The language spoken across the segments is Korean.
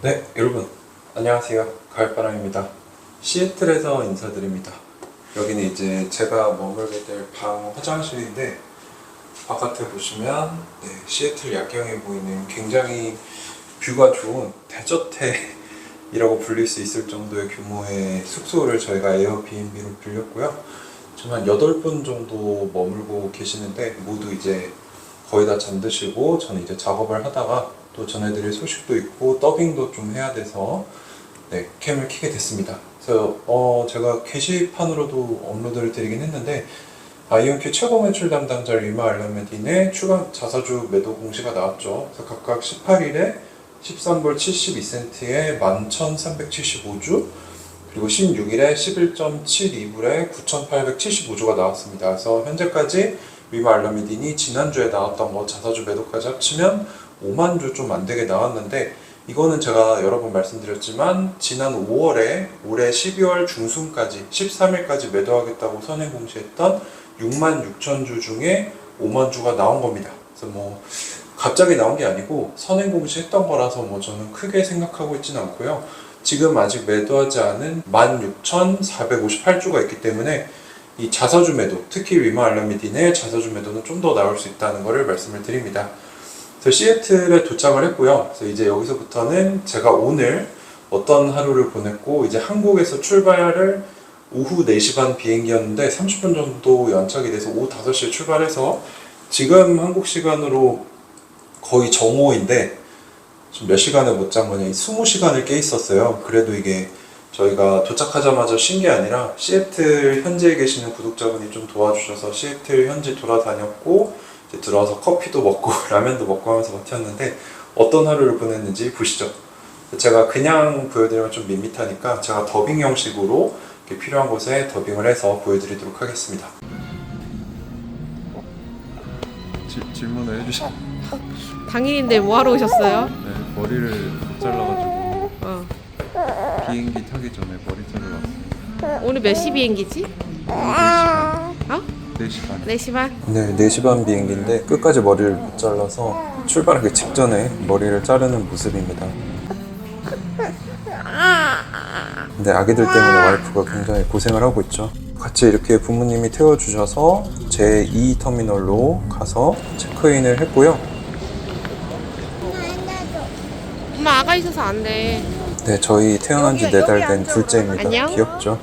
네, 여러분 안녕하세요. 가을바람입니다. 시애틀에서 인사드립니다. 여기는 이제 제가 머물게 될 방 화장실인데, 바깥에 보시면 시애틀 야경이 보이는 굉장히 뷰가 좋은 대저택이라고 불릴 수 있을 정도의 규모의 숙소를 저희가 에어비앤비로 빌렸고요. 지금 한 8분 정도 머물고 계시는데, 모두 이제 거의 다 잠드시고 저는 이제 작업을 하다가 또 전해드릴 소식도 있고 더빙도 좀 해야 돼서 캠을 켜게 됐습니다. 그래서 제가 게시판으로도 업로드를 드리긴 했는데, 아이온큐 최고 매출 담당자 리마 알라메딘의 추가 자사주 매도 공시가 나왔죠. 그래서 각각 18일에 13불 72센트에 11,375주, 그리고 16일에 11.72불에 9,875주가 나왔습니다. 그래서 현재까지 리마 알라메딘이 지난주에 나왔던 거 자사주 매도까지 합치면 5만 주 좀 안 되게 나왔는데, 이거는 제가 여러 번 말씀드렸지만 지난 5월에 올해 12월 중순까지 13일까지 매도하겠다고 선행 공시했던 6만 6천 주 중에 5만 주가 나온 겁니다. 그래서 뭐 갑자기 나온 게 아니고 선행 공시했던 거라서 뭐 저는 크게 생각하고 있진 않고요. 지금 아직 매도하지 않은 16,458주가 있기 때문에 이 자사주 매도, 특히 리마 알라메딘의 자사주 매도는 좀 더 나올 수 있다는 것을 말씀을 드립니다. 그래서 시애틀에 도착을 했고요. 그래서 이제 여기서부터는 제가 오늘 어떤 하루를 보냈고, 이제 한국에서 출발을 오후 4시 반 비행기였는데 30분 정도 연착이 돼서 오후 5시에 출발해서 지금 한국 시간으로 거의 정오인데 지금 몇 시간을 못 잔 거냐, 20시간을 깨 있었어요. 그래도 이게 저희가 도착하자마자 쉰 게 아니라 시애틀 현지에 계시는 구독자분이 좀 도와주셔서 시애틀 현지 돌아다녔고, 이제 들어와서 커피도 먹고 라면도 먹고 하면서 버텼는데, 어떤 하루를 보냈는지 보시죠. 제가 그냥 보여드리면 좀 밋밋하니까 제가 더빙 형식으로 이렇게 필요한 곳에 더빙을 해서 보여드리도록 하겠습니다. 질문을 해주셔. 당일인데 뭐하러 오셨어요? 네, 머리를 못 잘라가지고 비행기 타기 전에 머리 자르러 왔어요. 오늘 몇 시 비행기지? 4시 반. 4시 반? 네, 4시 반 비행기인데 끝까지 머리를 못 잘라서 출발하기 직전에 머리를 자르는 모습입니다. 근데 아기들 때문에 와이프가 굉장히 고생을 하고 있죠. 같이 이렇게 부모님이 태워주셔서 제2터미널로 가서 체크인을 했고요. 엄마 아가 있어서 안 돼. 네, 저희 태어난 지 4달 된 둘째입니다. 안녕? 귀엽죠?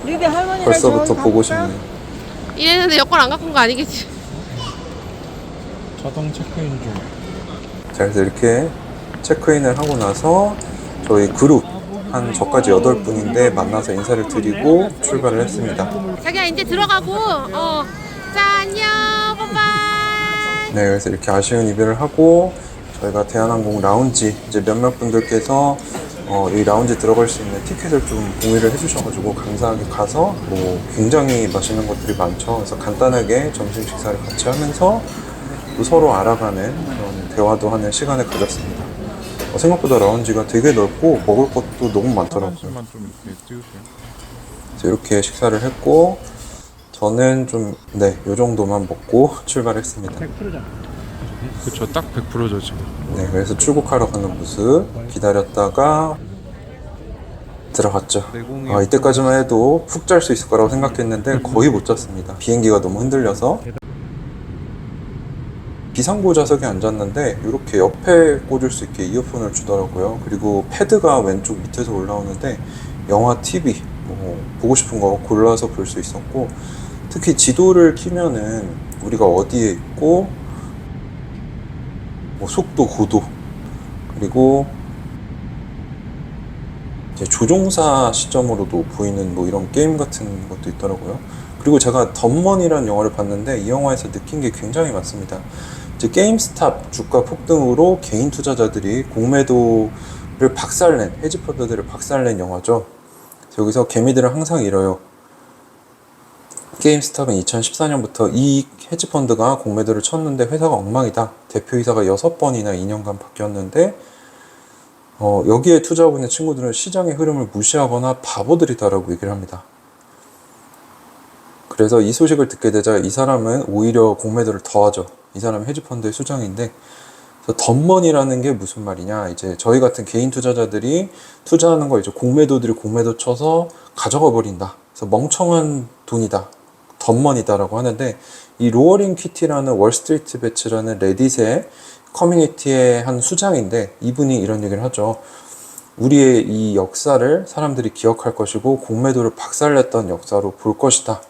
리드 할머니랑 벌써부터 저기 보고 가볼까? 싶네요. 이랬는데 여권 안 갖고 온 거 아니겠지? 자동 체크인 중. 자, 그래서 이렇게 체크인을 하고 나서 저희 그룹 한 저까지 8분인데 만나서 인사를 드리고 출발을 했습니다. 자기야 이제 들어가고 자 안녕 빠빠이. 네, 그래서 이렇게 아쉬운 이별을 하고 저희가 대한항공 라운지, 이제 몇몇 분들께서 이 라운지 들어갈 수 있는 티켓을 좀 공유를 해주셔가지고 감사하게 가서 뭐 굉장히 맛있는 것들이 많죠. 그래서 간단하게 점심 식사를 같이 하면서 또 서로 알아가는 그런 대화도 하는 시간을 가졌습니다. 생각보다 라운지가 되게 넓고 먹을 것도 너무 많더라고요. 좀 이렇게 찍으세요. 그래서 이렇게 식사를 했고, 저는 좀 요 정도만 먹고 출발했습니다. 100%잖아. 그쵸, 딱 100%죠 지금. 네, 그래서 출국하러 가는 모습 기다렸다가 들어갔죠. 이때까지만 해도 푹 잘 수 있을 거라고 생각했는데 거의 못 잤습니다. 비행기가 너무 흔들려서. 비상구 좌석에 앉았는데 이렇게 옆에 꽂을 수 있게 이어폰을 주더라고요. 그리고 패드가 왼쪽 밑에서 올라오는데 영화, TV 뭐 보고 싶은 거 골라서 볼 수 있었고, 특히 지도를 키면은 우리가 어디에 있고 뭐 속도, 고도, 그리고 이제 조종사 시점으로도 보이는 뭐 이런 게임 같은 것도 있더라고요. 그리고 제가 덤머니라는 영화를 봤는데 이 영화에서 느낀 게 굉장히 많습니다. 이제 게임스탑 주가 폭등으로 개인 투자자들이 공매도를 박살낸, 헤지펀드들을 박살낸 영화죠. 여기서 개미들은 항상 이래요. 게임스탑은 2014년부터 이 헤지펀드가 공매도를 쳤는데 회사가 엉망이다. 대표이사가 6번이나 2년간 바뀌었는데 여기에 투자하고 있는 친구들은 시장의 흐름을 무시하거나 바보들이다라고 얘기를 합니다. 그래서 이 소식을 듣게 되자 이 사람은 오히려 공매도를 더하죠. 이 사람은 헤지펀드의 수장인데 그래서 덤머니라는 게 무슨 말이냐? 이제 저희 같은 개인 투자자들이 투자하는 거 이제 공매도들이 공매도 쳐서 가져가 버린다. 그래서 멍청한 돈이다. 덤머니다라고 하는데, 이 로어링 퀴티라는 월스트리트 배츠라는 레딧의 커뮤니티의 한 수장인데, 이분이 이런 얘기를 하죠. 우리의 이 역사를 사람들이 기억할 것이고 공매도를 박살냈던 역사로 볼 것이다.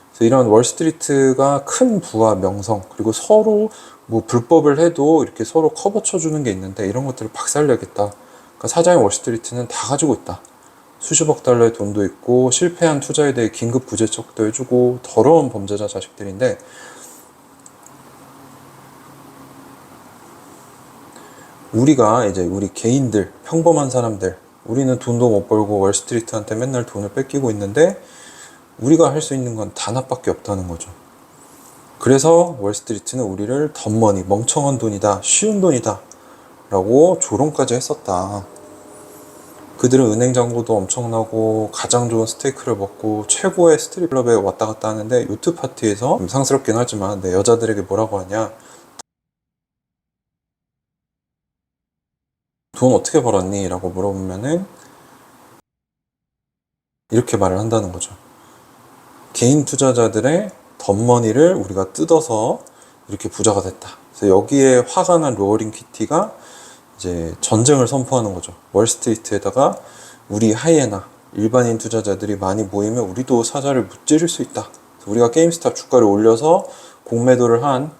그래서 이런 월스트리트가 큰 부와 명성, 그리고 서로 뭐 불법을 해도 이렇게 서로 커버 쳐주는 게 있는데 이런 것들을 박살내겠다. 그러니까 사장의 월스트리트는 다 가지고 있다. 수십억 달러의 돈도 있고 실패한 투자에 대해 긴급 구제책도 해주고 더러운 범죄자 자식들인데, 우리가 이제 우리 개인들, 평범한 사람들, 우리는 돈도 못 벌고 월스트리트한테 맨날 돈을 뺏기고 있는데 우리가 할 수 있는 건 단합밖에 없다는 거죠. 그래서 월스트리트는 우리를 덤머니, 멍청한 돈이다, 쉬운 돈이다 라고 조롱까지 했었다. 그들은 은행 잔고도 엄청나고 가장 좋은 스테이크를 먹고 최고의 스트립클럽에 왔다 갔다 하는데, 요트 파티에서 좀 상스럽긴 하지만 여자들에게 뭐라고 하냐, 돈 어떻게 벌었니? 라고 물어보면은 이렇게 말을 한다는 거죠. 개인 투자자들의 덤머니를 우리가 뜯어서 이렇게 부자가 됐다. 그래서 여기에 화가 난 로어링 퀴티가 이제 전쟁을 선포하는 거죠. 월스트리트에다가 우리 하이에나, 일반인 투자자들이 많이 모이면 우리도 사자를 무찌를 수 있다. 그래서 우리가 게임스탑 주가를 올려서 공매도를 한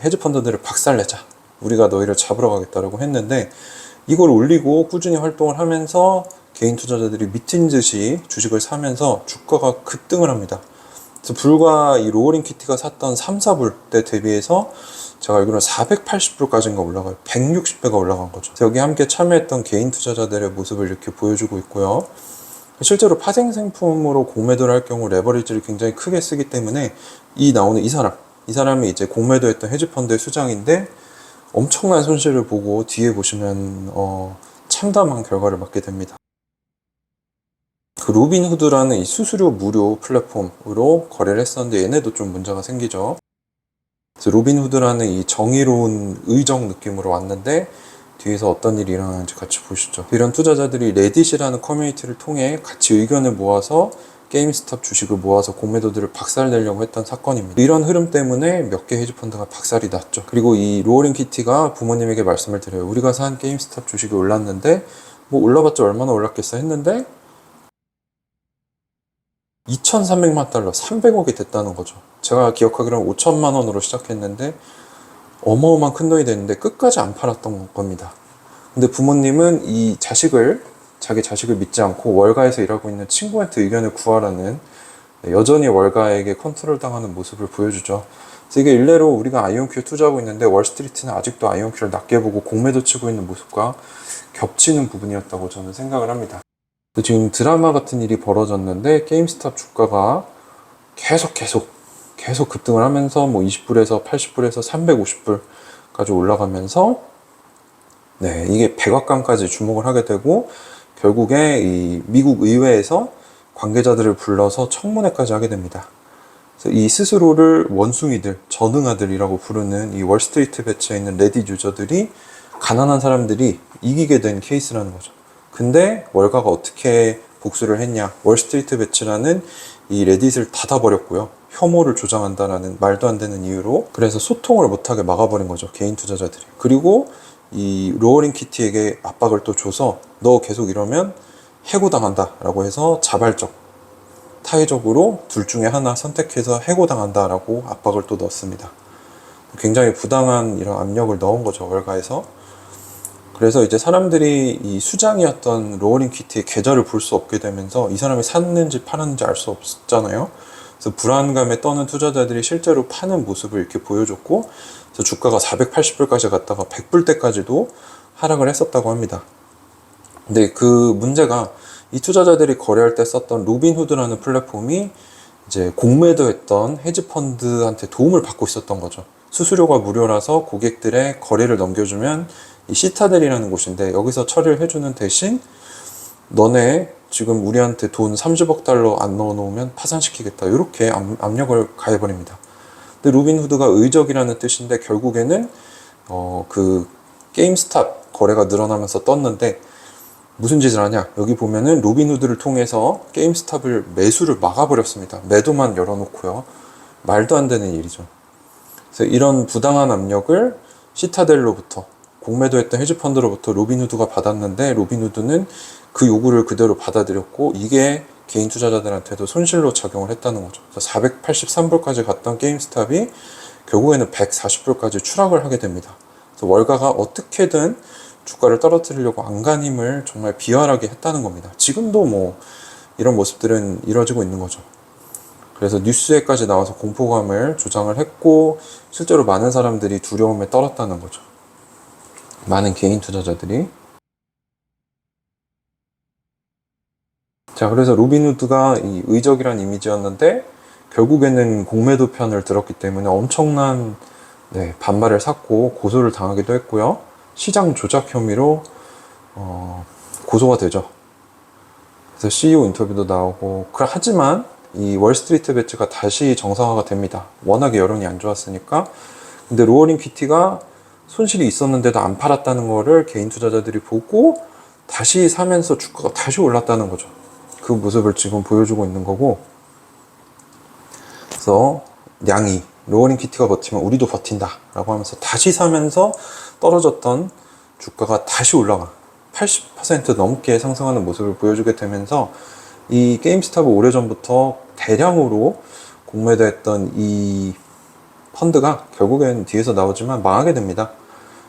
헤지펀드들을 박살내자. 우리가 너희를 잡으러 가겠다라고 했는데, 이걸 올리고 꾸준히 활동을 하면서 개인 투자자들이 미친 듯이 주식을 사면서 주가가 급등을 합니다. 그래서 불과 이 로어링 퀴티가 샀던 3, 4불 때 대비해서 제가 알기로는 480불까지인가 올라가요. 160배가 올라간 거죠. 그래서 여기 함께 참여했던 개인 투자자들의 모습을 이렇게 보여주고 있고요. 실제로 파생상품으로 공매도를 할 경우 레버리지를 굉장히 크게 쓰기 때문에 나오는 이 사람이 이제 공매도했던 헤지펀드의 수장인데, 엄청난 손실을 보고 뒤에 보시면 참담한 결과를 맞게 됩니다. 그 로빈후드라는 이 수수료 무료 플랫폼으로 거래를 했었는데 얘네도 좀 문제가 생기죠. 그래서 로빈후드라는 이 정의로운 의정 느낌으로 왔는데 뒤에서 어떤 일이 일어나는지 같이 보시죠. 이런 투자자들이 레딧이라는 커뮤니티를 통해 같이 의견을 모아서 게임스탑 주식을 모아서 공매도들을 박살내려고 했던 사건입니다. 이런 흐름 때문에 몇 개 헤지펀드가 박살이 났죠. 그리고 이 로어링 퀴티가 부모님에게 말씀을 드려요. 우리가 산 게임스탑 주식이 올랐는데 뭐 올라봤자 얼마나 올랐겠어 했는데 2,300만 달러, 300억이 됐다는 거죠. 제가 기억하기로는 5천만 원으로 시작했는데 어마어마한 큰 돈이 됐는데 끝까지 안 팔았던 겁니다. 근데 부모님은 자기 자식을 믿지 않고 월가에서 일하고 있는 친구한테 의견을 구하라는, 여전히 월가에게 컨트롤 당하는 모습을 보여주죠. 그래서 이게 일례로 우리가 아이온큐에 투자하고 있는데 월스트리트는 아직도 아이온큐를 낮게 보고 공매도 치고 있는 모습과 겹치는 부분이었다고 저는 생각을 합니다. 지금 드라마 같은 일이 벌어졌는데 게임스탑 주가가 계속 급등을 하면서 뭐 20불에서 80불에서 350불까지 올라가면서 이게 백악관까지 주목을 하게 되고, 결국에 이 미국 의회에서 관계자들을 불러서 청문회까지 하게 됩니다. 그래서 이 스스로를 원숭이들, 전응아들이라고 부르는 이 월스트리트 배치에 있는 레딧 유저들이 가난한 사람들이 이기게 된 케이스라는 거죠. 근데 월가가 어떻게 복수를 했냐? 월스트리트 배치라는 이 레딧을 닫아버렸고요. 혐오를 조장한다라는 말도 안 되는 이유로. 그래서 소통을 못하게 막아버린 거죠, 개인 투자자들이. 그리고 이 로어링 퀴티에게 압박을 또 줘서 너 계속 이러면 해고당한다 라고 해서 자발적, 타의적으로 둘 중에 하나 선택해서 해고당한다 라고 압박을 또 넣었습니다. 굉장히 부당한 이런 압력을 넣은 거죠, 월가에서. 그래서 이제 사람들이 이 수장이었던 로어링 퀴티의 계좌를 볼 수 없게 되면서 이 사람이 샀는지 팔았는지 알 수 없잖아요. 그래서 불안감에 떠는 투자자들이 실제로 파는 모습을 이렇게 보여줬고, 그래서 주가가 480불까지 갔다가 100불대까지도 하락을 했었다고 합니다. 근데 그 문제가 이 투자자들이 거래할 때 썼던 로빈후드라는 플랫폼이 이제 공매도했던 헤지펀드한테 도움을 받고 있었던 거죠. 수수료가 무료라서 고객들의 거래를 넘겨주면 이 시타델이라는 곳인데 여기서 처리를 해주는 대신 너네 지금 우리한테 돈 30억 달러 안 넣어놓으면 파산시키겠다, 이렇게 압력을 가해버립니다. 근데 로빈후드가 의적이라는 뜻인데 결국에는 그 게임스탑 거래가 늘어나면서 떴는데 무슨 짓을 하냐? 여기 보면은 로빈후드를 통해서 게임스탑을 매수를 막아버렸습니다. 매도만 열어놓고요. 말도 안 되는 일이죠. 그래서 이런 부당한 압력을 시타델로부터 공매도했던 헤지펀드로부터 로빈후드가 받았는데 로빈후드는 그 요구를 그대로 받아들였고 이게 개인 투자자들한테도 손실로 작용을 했다는 거죠. 그래서 483불까지 갔던 게임스탑이 결국에는 140불까지 추락을 하게 됩니다. 그래서 월가가 어떻게든 주가를 떨어뜨리려고 안간힘을 정말 비열하게 했다는 겁니다. 지금도 뭐 이런 모습들은 이뤄지고 있는 거죠. 그래서 뉴스에까지 나와서 공포감을 조장을 했고 실제로 많은 사람들이 두려움에 떨었다는 거죠. 많은 개인 투자자들이. 자, 그래서 로빈후드가 이 의적이란 이미지였는데 결국에는 공매도 편을 들었기 때문에 엄청난 반발을 샀고 고소를 당하기도 했고요. 시장 조작 혐의로 고소가 되죠. 그래서 CEO 인터뷰도 나오고 하지만 이 월스트리트 배츠가 다시 정상화가 됩니다. 워낙에 여론이 안 좋았으니까. 근데 로어링 퀴티가 손실이 있었는데도 안 팔았다는 거를 개인 투자자들이 보고 다시 사면서 주가가 다시 올랐다는 거죠. 그 모습을 지금 보여주고 있는 거고. 그래서 양이 로어링 퀴티가 버티면 우리도 버틴다 라고 하면서 다시 사면서 떨어졌던 주가가 다시 올라가 80% 넘게 상승하는 모습을 보여주게 되면서 이 게임스탑은 오래전부터 대량으로 공매도했던 이 펀드가 결국엔 뒤에서 나오지만 망하게 됩니다.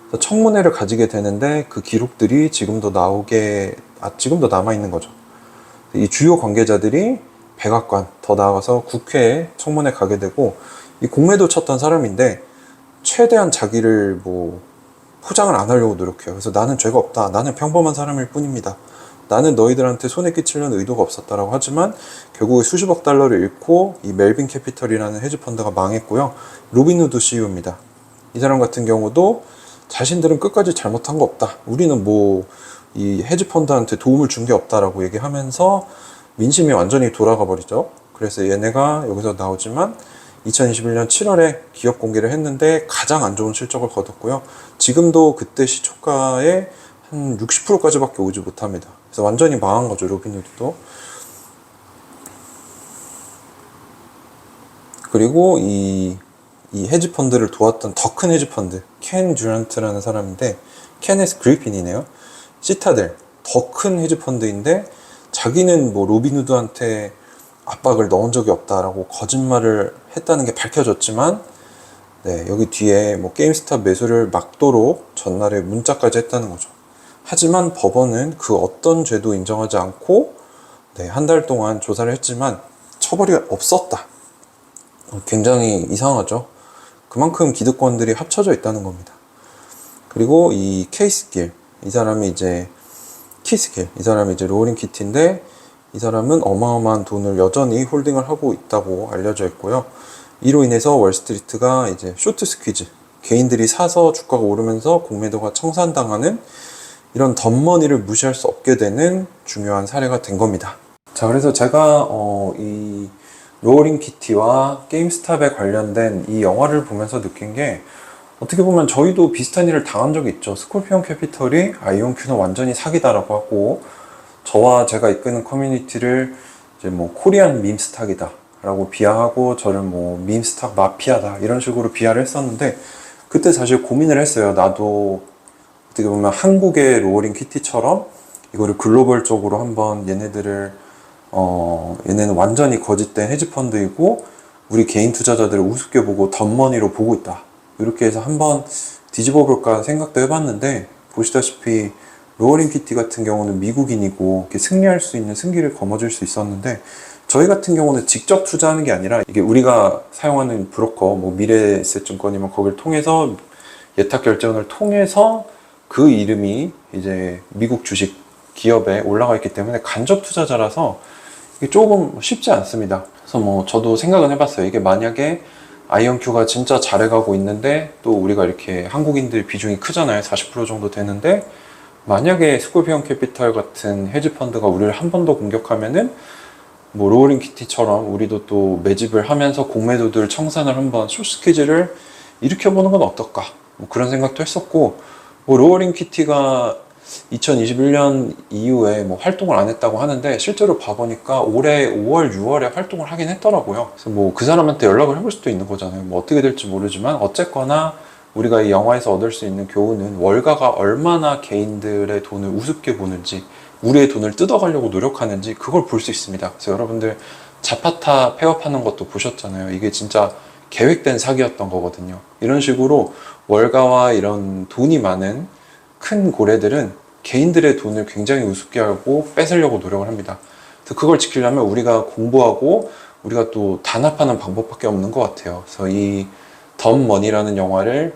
그래서 청문회를 가지게 되는데 그 기록들이 지금도 지금도 남아있는 거죠. 이 주요 관계자들이 백악관, 더 나아가서 국회에 청문회 가게 되고 이 공매도 쳤던 사람인데 최대한 자기를 포장을 안 하려고 노력해요. 그래서 나는 죄가 없다. 나는 평범한 사람일 뿐입니다. 나는 너희들한테 손해 끼치려는 의도가 없었다라고 하지만 결국에 수십억 달러를 잃고 이 멜빈 캐피털이라는 헤지펀드가 망했고요. 로빈후드 CEO입니다. 이 사람 같은 경우도 자신들은 끝까지 잘못한 거 없다. 우리는 이 헤지펀드한테 도움을 준 게 없다라고 얘기하면서 민심이 완전히 돌아가 버리죠. 그래서 얘네가 여기서 나오지만 2021년 7월에 기업 공개를 했는데 가장 안 좋은 실적을 거뒀고요. 지금도 그때 시초가의 한 60%까지밖에 오지 못합니다. 그래서 완전히 망한 거죠, 로빈후드도. 그리고 이 헤지펀드를 도왔던 더 큰 헤지펀드, 켄 듀란트라는 사람인데, 케네스 그리핀이네요. 시타델, 더 큰 헤지펀드인데, 자기는 로빈후드한테 압박을 넣은 적이 없다라고 거짓말을 했다는 게 밝혀졌지만, 여기 뒤에 게임스탑 매수를 막도록 전날에 문자까지 했다는 거죠. 하지만 법원은 그 어떤 죄도 인정하지 않고 한 달 동안 조사를 했지만 처벌이 없었다. 굉장히 이상하죠. 그만큼 기득권들이 합쳐져 있다는 겁니다. 그리고 이 케이스길, 이 사람이 이제 로어링 퀴티인데 이 사람은 어마어마한 돈을 여전히 홀딩을 하고 있다고 알려져 있고요. 이로 인해서 월스트리트가 이제 쇼트 스퀴즈, 개인들이 사서 주가가 오르면서 공매도가 청산당하는 이런 덤머니를 무시할 수 없게 되는 중요한 사례가 된 겁니다. 자, 그래서 제가 이 로어링 퀴티와 게임스탑에 관련된 이 영화를 보면서 느낀 게 어떻게 보면 저희도 비슷한 일을 당한 적이 있죠. 스콜피온 캐피털이 아이온큐는 완전히 사기다라고 하고 저와 제가 이끄는 커뮤니티를 이제 코리안 밈스탁이다 라고 비하하고 저를 밈스탁 마피아다 이런 식으로 비하를 했었는데 그때 사실 고민을 했어요. 나도 어떻게 보면 한국의 로어링 퀴티처럼 이거를 글로벌적으로 한번 얘네는 완전히 거짓된 헤지펀드이고 우리 개인 투자자들을 우습게 보고 덤머니로 보고 있다. 이렇게 해서 한번 뒤집어 볼까 생각도 해봤는데 보시다시피 로어링 퀴티 같은 경우는 미국인이고 이렇게 승리할 수 있는 승기를 거머쥘 수 있었는데 저희 같은 경우는 직접 투자하는 게 아니라 이게 우리가 사용하는 브로커 미래에셋증권이면 거기를 통해서 예탁 결제원을 통해서 그 이름이 이제 미국 주식 기업에 올라가 있기 때문에 간접 투자자라서 이게 조금 쉽지 않습니다. 그래서 저도 생각은 해봤어요. 이게 만약에 아이언큐가 진짜 잘해가고 있는데 또 우리가 이렇게 한국인들 비중이 크잖아요. 40% 정도 되는데 만약에 스콜피온 캐피털 같은 헤지펀드가 우리를 한 번 더 공격하면은 로어링 퀴티처럼 우리도 또 매집을 하면서 공매도들 청산을 한번 숏스퀴즈를 일으켜보는 건 어떨까 그런 생각도 했었고 뭐 로어링 키티가 2021년 이후에 뭐 활동을 안 했다고 하는데 실제로 봐보니까 올해 5월, 6월에 활동을 하긴 했더라고요. 그래서 뭐 그 사람한테 연락을 해볼 수도 있는 거잖아요. 뭐 어떻게 될지 모르지만 어쨌거나 우리가 이 영화에서 얻을 수 있는 교훈은 월가가 얼마나 개인들의 돈을 우습게 보는지, 우리의 돈을 뜯어가려고 노력하는지 그걸 볼 수 있습니다. 그래서 여러분들 자파타 폐업하는 것도 보셨잖아요. 이게 진짜 계획된 사기였던 거거든요. 이런 식으로 월가와 이런 돈이 많은 큰 고래들은 개인들의 돈을 굉장히 우습게 알고 뺏으려고 노력을 합니다. 그래서 그걸 지키려면 우리가 공부하고 우리가 또 단합하는 방법밖에 없는 것 같아요. 그래서 이 덤머니라는 영화를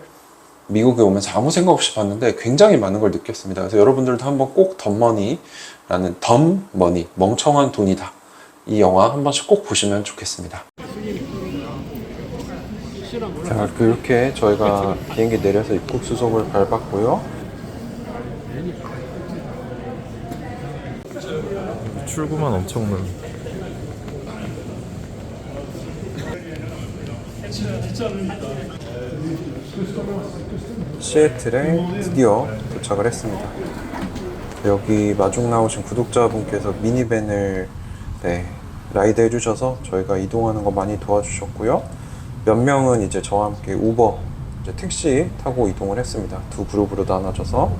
미국에 오면서 아무 생각 없이 봤는데 굉장히 많은 걸 느꼈습니다. 그래서 여러분들도 한번 꼭 덤머니라는 덤머니, 멍청한 돈이다. 이 영화 한 번씩 꼭 보시면 좋겠습니다. 자, 이렇게 저희가 비행기 내려서 입국 수속을 밟았고요. 출구만 엄청 넓어. 시애틀에 드디어 도착을 했습니다. 여기 마중 나오신 구독자분께서 미니밴을 라이드 해주셔서 저희가 이동하는 거 많이 도와주셨고요. 몇 명은 이제 저와 함께 우버, 이제 택시 타고 이동을 했습니다. 두 그룹으로 나눠져서.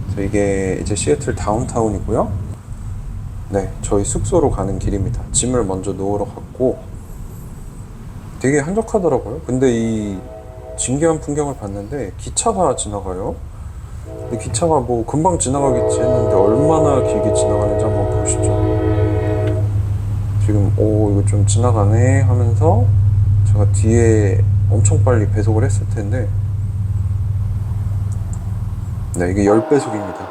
그래서 이게 이제 시애틀 다운타운이고요. 네, 저희 숙소로 가는 길입니다. 짐을 먼저 놓으러 갔고 되게 한적하더라고요. 근데 이 진기한 풍경을 봤는데 기차가 지나가요. 근데 기차가 뭐 금방 지나가겠지 했는데 얼마나 길게 지나가는지 한번 보시죠. 지금 이거 좀 지나가네 하면서 제가 뒤에 엄청 빨리 배속을 했을 텐데 네, 이게 10배속입니다.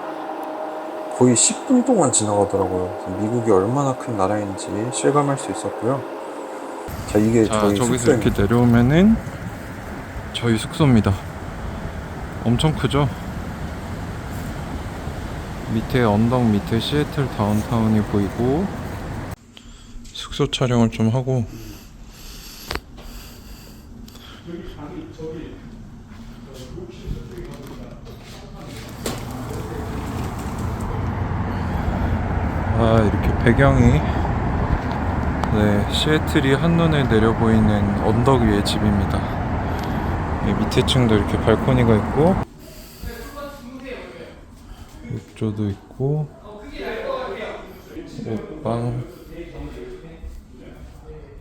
거의 10분 동안 지나가더라고요. 그래서 미국이 얼마나 큰 나라인지 실감할 수 있었고요. 자, 이게 저희 저기서 숙소입니다. 이렇게 내려오면은 저희 숙소입니다. 엄청 크죠? 밑에 언덕 밑에 시애틀 다운타운이 보이고 숙소 촬영을 좀 하고 이렇게 배경이 시애틀이 한눈에 내려 보이는 언덕 위의 집입니다. 밑에 층도 이렇게 발코니가 있고 욕조도 있고 옷방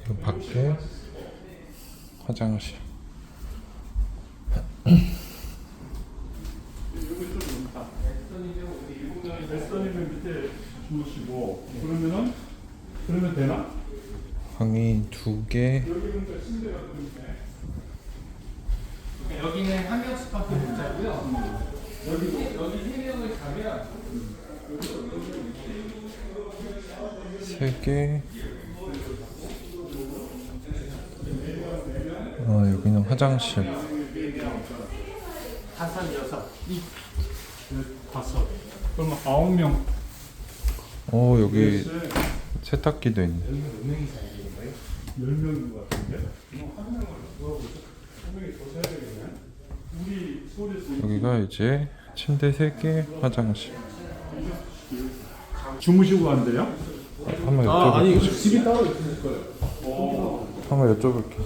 그리고 밖에 화장실. 주무시고 그러면 되나? 방이 2개. 여기는 한 명씩밖에 못 자고요. 여기 3명을 자면 3개. 여기는 화장실. 5, 그러면 9명. 여기 세탁기도 있네. 10명인 것 같은데? 한 명을 한 명이 더 사야 되겠네? 우리 서울에서 여기가 이제 침대 3개, 화장실. 주무시고 간대요? 한번 여쭤볼게요. 집이 따로 있을 거예요. 한번 여쭤볼게요.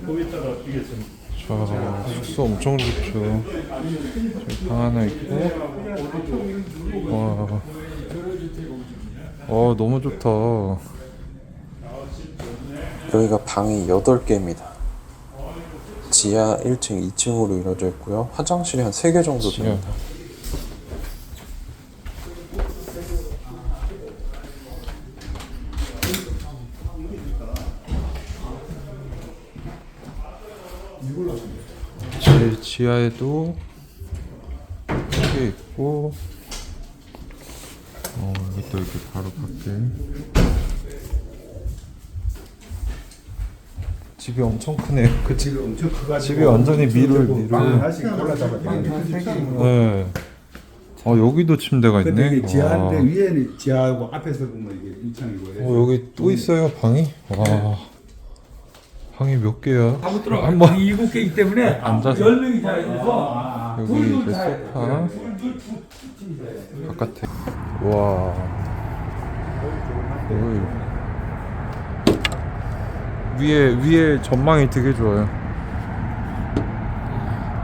거기다가 주겠습니다. 자, 숙소 엄청 좋죠. 저기 방 하나 있고. 와, 너무 좋다. 여기가 방이 8개입니다. 지하 1층, 2층으로 이루어져 있고요. 화장실이 한 3개 정도 됩니다. 제일 지하에도 크게 있고, 이것도 이렇게 바로 밖에. 집이 엄청 크네요. 그 집이 엄청 커가지고 집이 완전히 미룰. 하나씩 골라다가 네. 여기도 침대가 있네. 근데 이게 지하인데 와. 위에는 지하하고 앞에서 보면 이게 1층이고 여기 또 있어요 방이. 와. 방이 몇 개야? 한번 들어가. 한번 방이 7개이기 때문에 앉아서. 10명이 자야 돼서 여기 이제 소파 바깥에. 와. 여기 위에 전망이 되게 좋아요.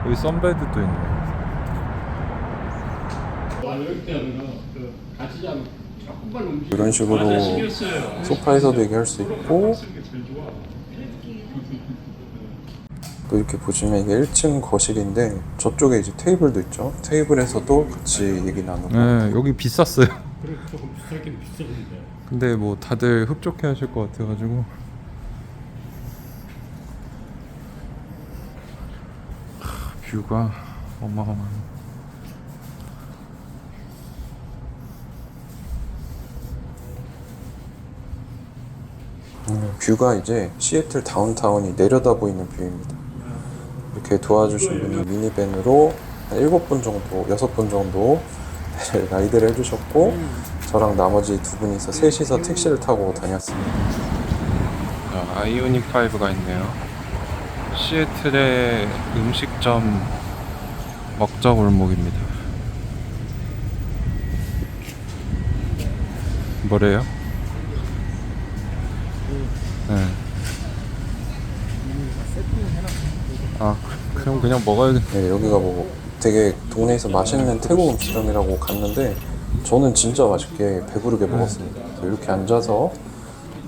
여기 선베드도 있네. 이런 식으로 소파에서도 얘기할 수 있고, 또 이렇게 보시면 이게 1층 거실인데 저쪽에 이제 테이블도 있죠. 테이블에서도 같이 얘기 나누고. 네, 여기 비쌌어요. 그래 조금 비싸긴 비싸는데. 근데 뭐 다들 흡족해 하실 것 같아가지고. 뷰가 어마어마해. 뷰가 이제 시애틀 다운타운이 내려다 보이는 뷰입니다. 이렇게 도와주신 분이 미니밴으로 한 7분 정도, 6분 정도 라이드를 해주셨고, 저랑 나머지 2분이서 셋이서 택시를 타고 다녔습니다. 아이오닉 5가 있네요. 시애틀의 음식점 먹자 골목입니다. 뭐래요? 네. 아, 그냥 먹어야겠네. 네, 여기가 뭐 되게 동네에서 맛있는 태국 음식점이라고 갔는데 저는 진짜 맛있게 배부르게 먹었습니다. 그래서 이렇게 앉아서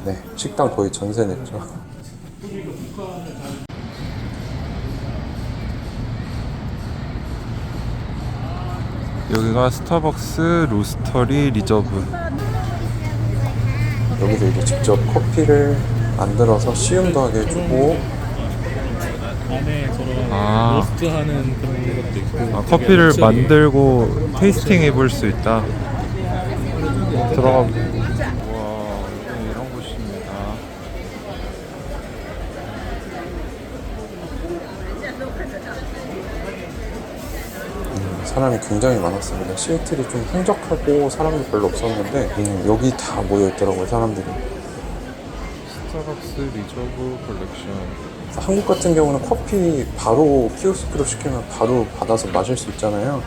네, 식당 거의 전세 냈죠. 여기가 스타벅스 로스터리 리저브. 여기서 이제 직접 커피를 만들어서 시음도 하게 해주고, 안에 저런 아. 로스트하는 그런 것도 있고. 커피를 만들고 테이스팅 해볼 수 있다. 들어가. 와, 이런 곳입니다. 사람이 굉장히 많았습니다. 시애틀이 좀 한적하고 사람이 별로 없었는데 여기 다 모여 있더라고요, 사람들이. 스타벅스 리저브 컬렉션. 한국 같은 경우는 커피 바로 키오스크로 시키면 바로 받아서 마실 수 있잖아요.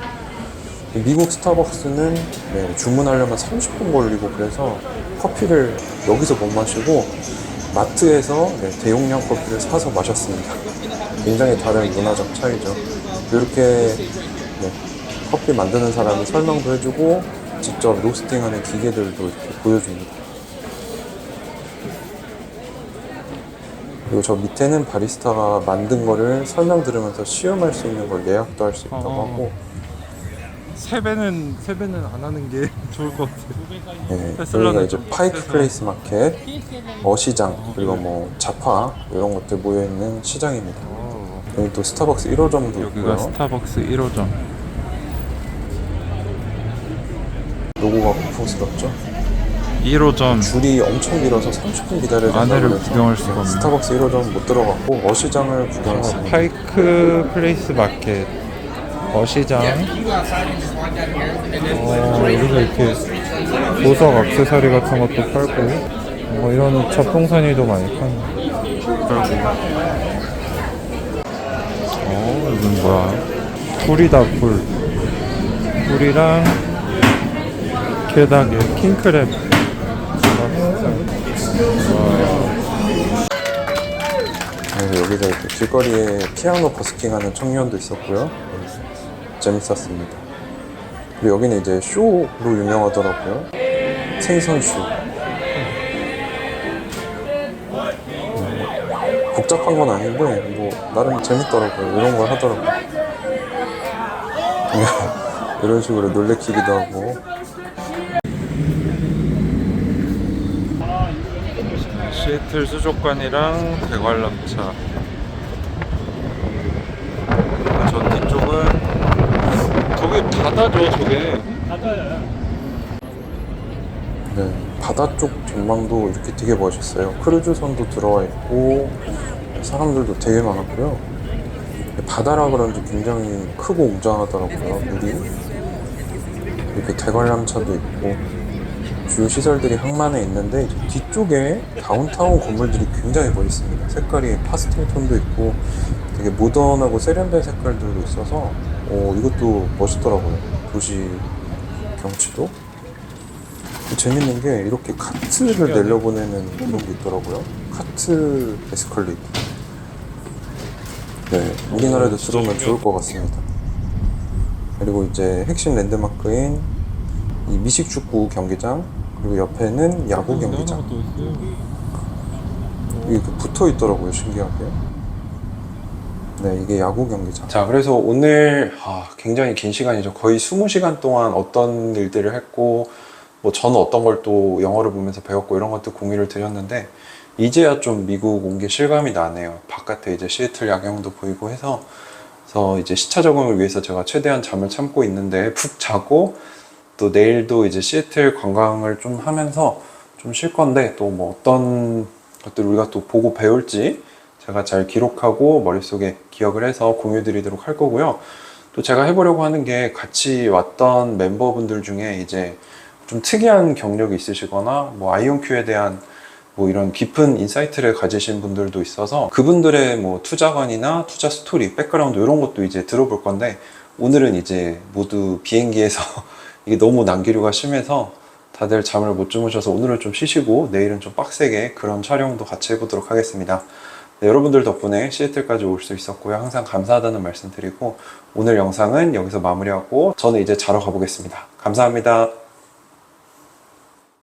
미국 스타벅스는 네, 주문하려면 30분 걸리고, 그래서 커피를 여기서 못 마시고 마트에서 네, 대용량 커피를 사서 마셨습니다. 굉장히 다른 문화적 차이죠. 이렇게 네, 커피 만드는 사람이 설명도 해주고 직접 로스팅하는 기계들도 이렇게 보여줍니다. 그리고 저 밑에는 바리스타가 만든 거를 설명 들으면서 시음할 수 있는 걸 예약도 할 수 있다고 하고, 세배는 안 하는 게 좋을 것 같아요. 네, 여기가 이제 파이크 플레이스 마켓, 어시장, 그리고 뭐 잡화 이런 것들 모여 있는 시장입니다. 여기 또 스타벅스 1호점도 여기가 있고요. 스타벅스 1호점. 로고가 고풍스럽죠? 1호점 줄이 엄청 길어서 30분 기다려야 된다고 안에를 해서 구경할 수가 없네. 스타벅스 1호점 못 들어갔고 어시장을 구경했습니다. 파이크 플레이스 마켓 어시장. 여기서 이렇게 보석 액세서리 같은 것도 팔고, 이런 잡동사니도 많이 파네. 이건 뭐야? 굴이다, 굴. 굴이랑 게다게 킹크랩. 네, 여기서 이렇게 길거리에 피아노 버스킹하는 청년도 있었고요. 재밌었습니다. 그리고 여기는 이제 쇼로 유명하더라고요. 생선쇼. 복잡한 건 아닌데 뭐 나름 재밌더라고요. 이런 걸 하더라고요. 그냥 이런 식으로 놀래키기도 하고. 시애틀 수족관이랑 대관람차. 저 뒤쪽은 저게 바다죠, 저게. 네, 바다 쪽 전망도 이렇게 되게 멋있어요. 크루즈선도 들어와 있고 사람들도 되게 많았고요. 바다라 그런지 굉장히 크고 웅장하더라고요, 물이. 이렇게 대관람차도 있고 주요 시설들이 항만에 있는데 이제 뒤쪽에 다운타운 건물들이 굉장히 멋있습니다. 색깔이 파스텔 톤도 있고 되게 모던하고 세련된 색깔들도 있어서 이것도 멋있더라고요. 도시 경치도. 재밌는 게 이렇게 카트를 내려보내는 이런 게 있더라고요. 카트 에스컬레이터. 네, 우리나라에도 들어오면 좋을 것 같습니다. 그리고 이제 핵심 랜드마크인 이 미식축구 경기장, 그리고 옆에는 야구 경기장. 이게 붙어 있더라고요, 신기하게. 네, 이게 야구 경기장. 자, 그래서 오늘 굉장히 긴 시간이죠. 거의 20시간 동안 어떤 일들을 했고, 뭐 저는 어떤 걸 또 영어를 보면서 배웠고 이런 것도 공유를 드렸는데, 이제야 좀 미국 온 게 실감이 나네요. 바깥에 이제 시애틀 야경도 보이고 해서, 그래서 이제 시차 적응을 위해서 제가 최대한 잠을 참고 있는데 푹 자고, 또 내일도 이제 시애틀 관광을 좀 하면서 좀 쉴 건데, 또 뭐 어떤 것들 우리가 또 보고 배울지 제가 잘 기록하고 머릿속에 기억을 해서 공유 드리도록 할 거고요. 또 제가 해보려고 하는 게, 같이 왔던 멤버분들 중에 이제 좀 특이한 경력이 있으시거나 뭐 아이온큐에 대한 뭐 이런 깊은 인사이트를 가지신 분들도 있어서 그분들의 뭐 투자관이나 투자 스토리, 백그라운드 이런 것도 이제 들어볼 건데, 오늘은 이제 모두 비행기에서 이게 너무 난기류가 심해서 다들 잠을 못 주무셔서 오늘은 좀 쉬시고 내일은 좀 빡세게 그런 촬영도 같이 해보도록 하겠습니다. 네, 여러분들 덕분에 시애틀까지 올 수 있었고요. 항상 감사하다는 말씀 드리고, 오늘 영상은 여기서 마무리하고 저는 이제 자러 가보겠습니다. 감사합니다.